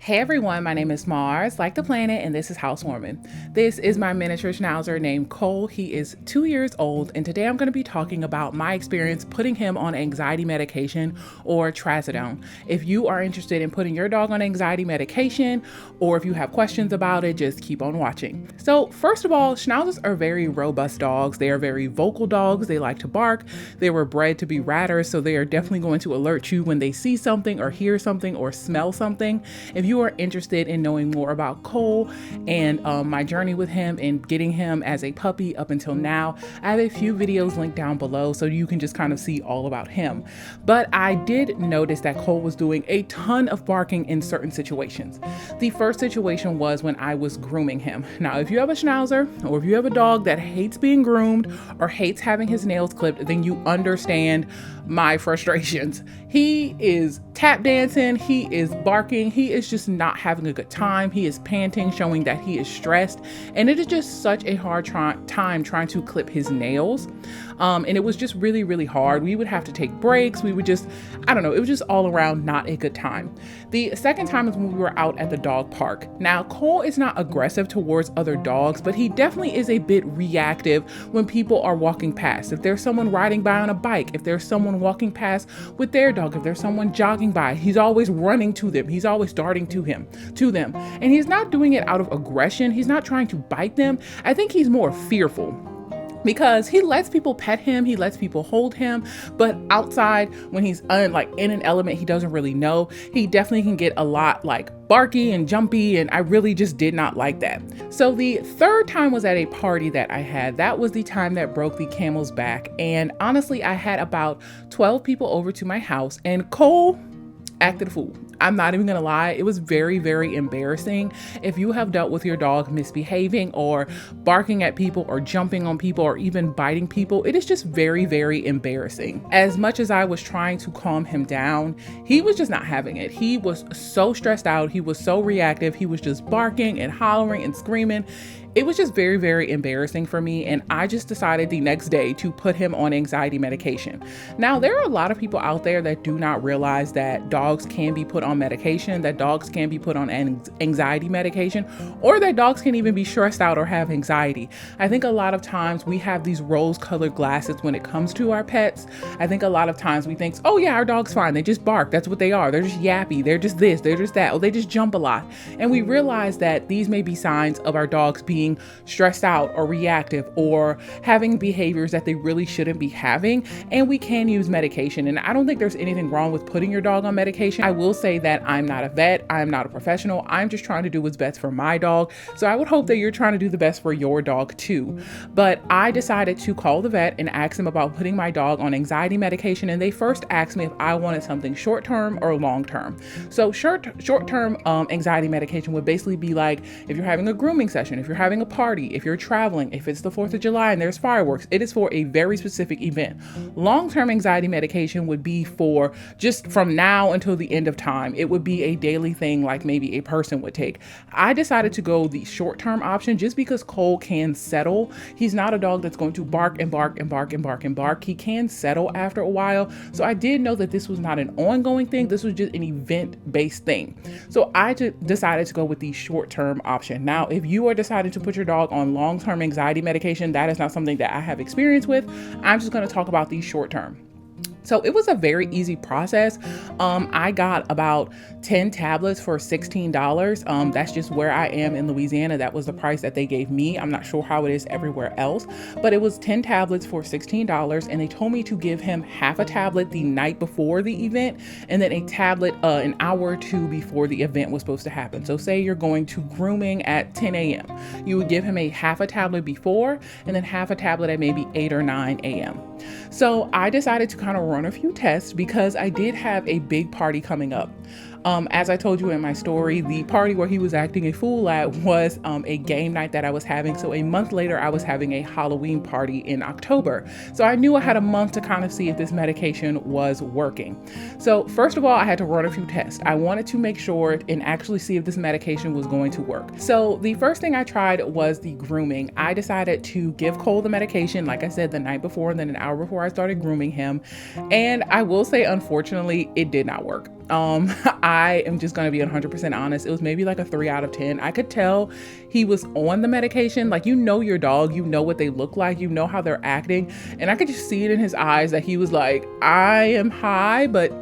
Hey everyone, my name is Mars, like the planet, and this is Housewarmin. This is my miniature Schnauzer named Cole. He is 2 years old, and today I'm going to be talking about my experience putting him on anxiety medication or Trazodone. If you are interested in putting your dog on anxiety medication, or if you have questions about it, just keep on watching. So first of all, Schnauzers are very robust dogs. They are very vocal dogs. They like to bark. They were bred to be ratters, so they are definitely going to alert you when they see something or hear something or smell something. If you are interested in knowing more about Cole and my journey with him and getting him as a puppy up until now, I have a few videos linked down below so you can just kind of see all about him. But I did notice that Cole was doing a ton of barking in certain situations. The first situation was when I was grooming him. Now, if you have a Schnauzer or if you have a dog that hates being groomed or hates having his nails clipped, then you understand my frustrations. He is tap dancing, he is barking, he is just not having a good time. He is panting, showing that he is stressed, and it is just such a hard time trying to clip his nails. And it was just really, really hard. We would have to take breaks. We would just, I don't know, it was just all around not a good time. The second time is when we were out at the dog park. Now, Cole is not aggressive towards other dogs, but he definitely is a bit reactive when people are walking past. If there's someone riding by on a bike, if there's someone walking past with their dog, if there's someone jogging by, he's always running to them. He's always darting to them. And he's not doing it out of aggression. He's not trying to bite them. I think he's more fearful, because he lets people pet him, he lets people hold him, but outside when he's in an element he doesn't really know, he definitely can get a lot barky and jumpy, and I really just did not like that. So the third time was at a party that I had. That was the time that broke the camel's back, and honestly I had about 12 people over to my house, and Cole acted a fool. I'm not even gonna lie, it was very, very embarrassing. If you have dealt with your dog misbehaving or barking at people or jumping on people or even biting people, it is just very, very embarrassing. As much as I was trying to calm him down, he was just not having it. He was so stressed out, he was so reactive, he was just barking and hollering and screaming. It was just very, very embarrassing for me, and I just decided the next day to put him on anxiety medication. Now, there are a lot of people out there that do not realize that dogs can be put on medication, that dogs can be put on anxiety medication, or that dogs can even be stressed out or have anxiety. I think a lot of times we have these rose-colored glasses when it comes to our pets. I think a lot of times we think, oh yeah, our dog's fine. They just bark. That's what they are. They're just yappy. They're just this. They're just that. Oh, they just jump a lot. And we realize that these may be signs of our dogs being stressed out or reactive or having behaviors that they really shouldn't be having, and we can use medication. And I don't think there's anything wrong with putting your dog on medication. I will say that I'm not a vet, I'm not a professional, I'm just trying to do what's best for my dog. So I would hope that you're trying to do the best for your dog too. But I decided to call the vet and ask them about putting my dog on anxiety medication, and they first asked me if I wanted something short-term or long-term. So short-term anxiety medication would basically be like if you're having a grooming session, if you're having a party, if you're traveling, if it's the 4th of July and there's fireworks. It is for a very specific event. Long-term anxiety medication would be for just from now until the end of time. It would be a daily thing like maybe a person would take. I decided to go the short-term option just because Cole can settle. He's not a dog that's going to bark and bark and bark and bark and bark. He can settle after a while. So I did know that this was not an ongoing thing. This was just an event-based thing. So I just decided to go with the short-term option. Now, if you are deciding to put your dog on long-term anxiety medication, that is not something that I have experience with. I'm just going to talk about the short-term. So it was a very easy process. I got about 10 tablets for $16. That's just where I am in Louisiana. That was the price that they gave me. I'm not sure how it is everywhere else, but it was 10 tablets for $16. And they told me to give him half a tablet the night before the event, and then a tablet an hour or two before the event was supposed to happen. So say you're going to grooming at 10 a.m. You would give him a half a tablet before, and then half a tablet at maybe 8 or 9 a.m. So I decided to kind of run a few tests because I did have a big party coming up. As I told you in my story, the party where he was acting a fool at was a game night that I was having. So a month later, I was having a Halloween party in October. So I knew I had a month to kind of see if this medication was working. So first of all, I had to run a few tests. I wanted to make sure and actually see if this medication was going to work. So the first thing I tried was the grooming. I decided to give Cole the medication, like I said, the night before, and then an hour before I started grooming him. And I will say, unfortunately, it did not work. I am just going to be 100% honest. It was maybe like a 3 out of 10. I could tell he was on the medication. Like, you know your dog, you know what they look like, you know how they're acting. And I could just see it in his eyes that he was like, I am high, but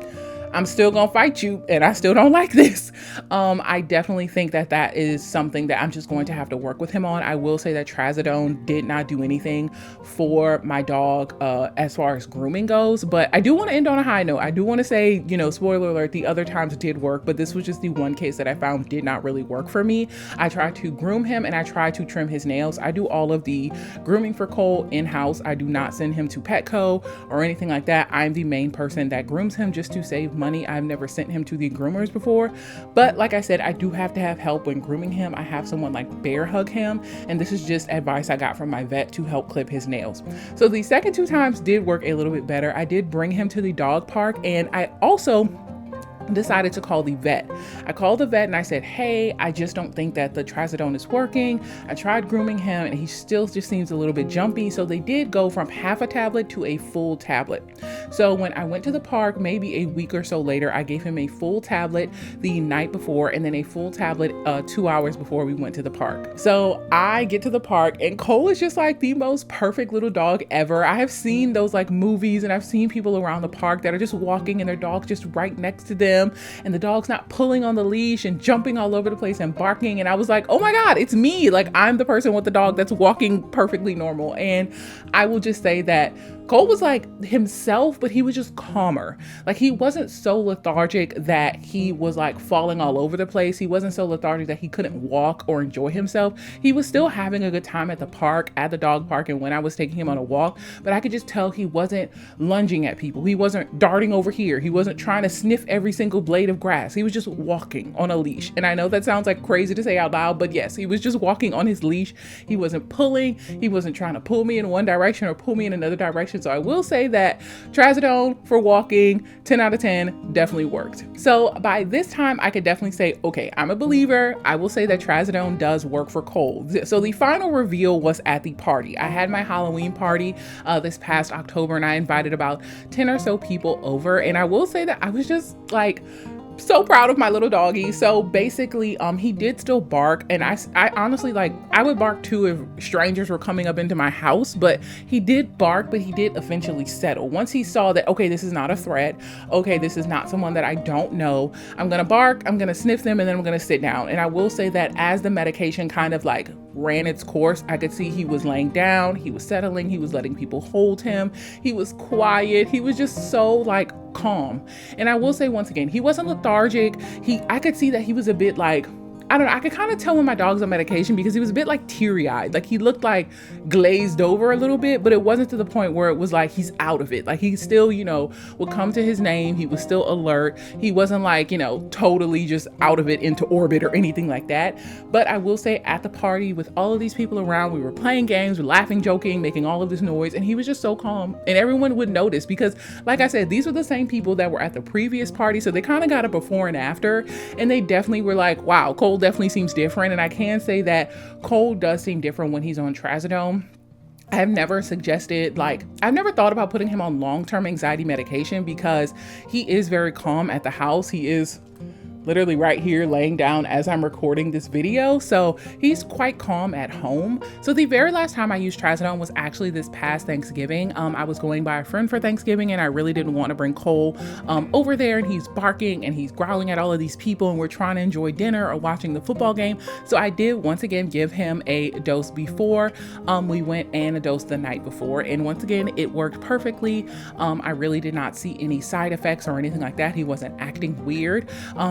I'm still gonna fight you, and I still don't like this. I definitely think that that is something that I'm just going to have to work with him on. I will say that Trazodone did not do anything for my dog as far as grooming goes, but I do want to end on a high note. I do want to say, you know, spoiler alert, the other times it did work, but this was just the one case that I found did not really work for me. I tried to groom him and I tried to trim his nails. I do all of the grooming for Cole in-house. I do not send him to Petco or anything like that. I'm the main person that grooms him just to save money. I've never sent him to the groomers before, but like I said, I do have to have help when grooming him. I have someone like bear hug him, and this is just advice I got from my vet to help clip his nails. So the second 2 times did work a little bit better. I did bring him to the dog park, and I also decided to call the vet. I called the vet and I said, hey, I just don't think that the Trazodone is working. I tried grooming him and he still just seems a little bit jumpy. So they did go from half a tablet to a full tablet. So when I went to the park, maybe a week or so later, I gave him a full tablet the night before and then a full tablet 2 hours before we went to the park. So I get to the park and Cole is just like the most perfect little dog ever. I have seen those like movies and I've seen people around the park that are just walking and their dog's just right next to them. And the dog's not pulling on the leash and jumping all over the place and barking. And I was like, oh my God, it's me. Like, I'm the person with the dog that's walking perfectly normal. And I will just say that Cole was like himself, but he was just calmer. Like, he wasn't so lethargic that he was like falling all over the place. He wasn't so lethargic that he couldn't walk or enjoy himself. He was still having a good time at the park, at the dog park, and when I was taking him on a walk, but I could just tell he wasn't lunging at people. He wasn't darting over here. He wasn't trying to sniff every single blade of grass. He was just walking on a leash. And I know that sounds like crazy to say out loud, but yes, he was just walking on his leash. He wasn't pulling. He wasn't trying to pull me in one direction or pull me in another direction. So I will say that Trazodone for walking, 10 out of 10, definitely worked. So by this time, I could definitely say, okay, I'm a believer. I will say that Trazodone does work for Cole. So the final reveal was at the party. I had my Halloween party this past October, and I invited about 10 or so people over. And I will say that I was just like, so proud of my little doggy. So basically, he did still bark, and I honestly, like, I would bark too if strangers were coming up into my house, but he did bark, but he did eventually settle. Once he saw that, okay, this is not a threat, okay, this is not someone that I don't know, I'm gonna bark, I'm gonna sniff them, and then I'm gonna sit down. And I will say that as the medication kind of like ran its course, I could see he was laying down, he was settling, he was letting people hold him, he was quiet, he was just so like calm. And I will say once again, he wasn't lethargic. I could see that he was a bit like, I don't know, I could kind of tell when my dog's on medication because he was a bit like teary-eyed. Like, he looked like glazed over a little bit, but it wasn't to the point where it was like he's out of it. Like, he still, you know, would come to his name. He was still alert. He wasn't like, you know, totally just out of it into orbit or anything like that. But I will say at the party with all of these people around, we were playing games, we're laughing, joking, making all of this noise, and he was just so calm. And everyone would notice because, like I said, these were the same people that were at the previous party. So they kind of got a before and after, and they definitely were like, wow, Cole definitely seems different. And I can say that Cole does seem different when he's on Trazodone. I have never suggested, like, I've never thought about putting him on long-term anxiety medication because he is very calm at the house. He is literally right here laying down as I'm recording this video. So he's quite calm at home. So the very last time I used Trazodone was actually this past Thanksgiving. I was going by a friend for Thanksgiving and I really didn't want to bring Cole over there, and he's barking and he's growling at all of these people and we're trying to enjoy dinner or watching the football game. So I did once again give him a dose before we went, and a dose the night before. And once again, it worked perfectly. I really did not see any side effects or anything like that. He wasn't acting weird.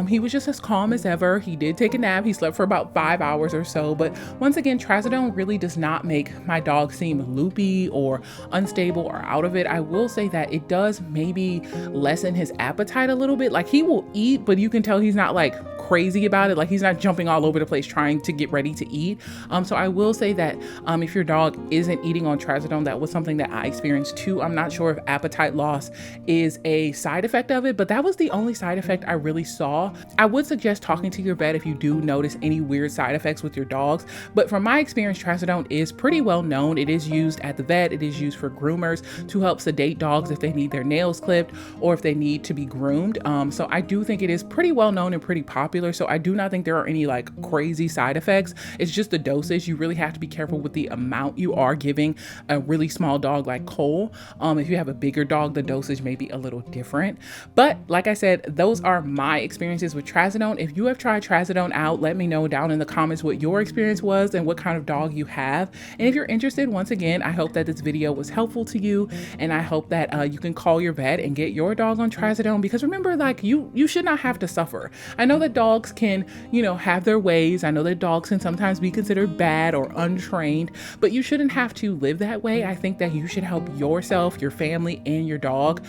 He was just as calm as ever. He did take a nap. He slept for about 5 hours or so. But once again, Trazodone really does not make my dog seem loopy or unstable or out of it. I will say that it does maybe lessen his appetite a little bit. Like, he will eat, but you can tell he's not like crazy about it. Like he's not jumping all over the place trying to get ready to eat. So I will say that if your dog isn't eating on Trazodone, that was something that I experienced too. I'm not sure if appetite loss is a side effect of it, but that was the only side effect I really saw. I would suggest talking to your vet if you do notice any weird side effects with your dogs. But from my experience, Trazodone is pretty well known. It is used at the vet. It is used for groomers to help sedate dogs if they need their nails clipped or if they need to be groomed. So I do think it is pretty well known and pretty popular. So I do not think there are any like crazy side effects. It's just the dosage. You really have to be careful with the amount you are giving a really small dog like Cole. If you have a bigger dog, the dosage may be a little different. But like I said, those are my experiences with Trazodone. If you have tried Trazodone out, let me know down in the comments what your experience was and what kind of dog you have. And if you're interested, once again, I hope that this video was helpful to you, and I hope that you can call your vet and get your dog on Trazodone, because remember, like you should not have to suffer. I know that dogs can, have their ways. I know that dogs can sometimes be considered bad or untrained, but you shouldn't have to live that way. I think that you should help yourself, your family, and your dog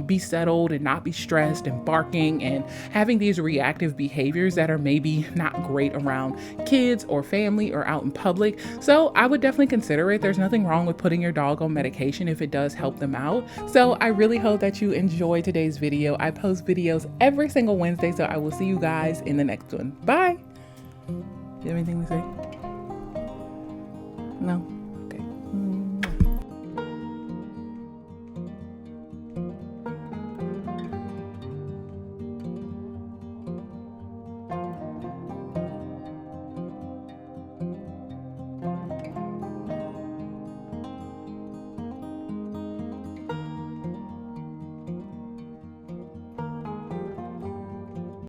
be settled and not be stressed and barking and having these reactive behaviors that are maybe not great around kids or family or out in public. So I would definitely consider it. There's nothing wrong with putting your dog on medication if it does help them out. So I really hope that you enjoyed today's video. I post videos every single Wednesday, so I will see you guys in the next one. Bye. Do you have anything to say? No?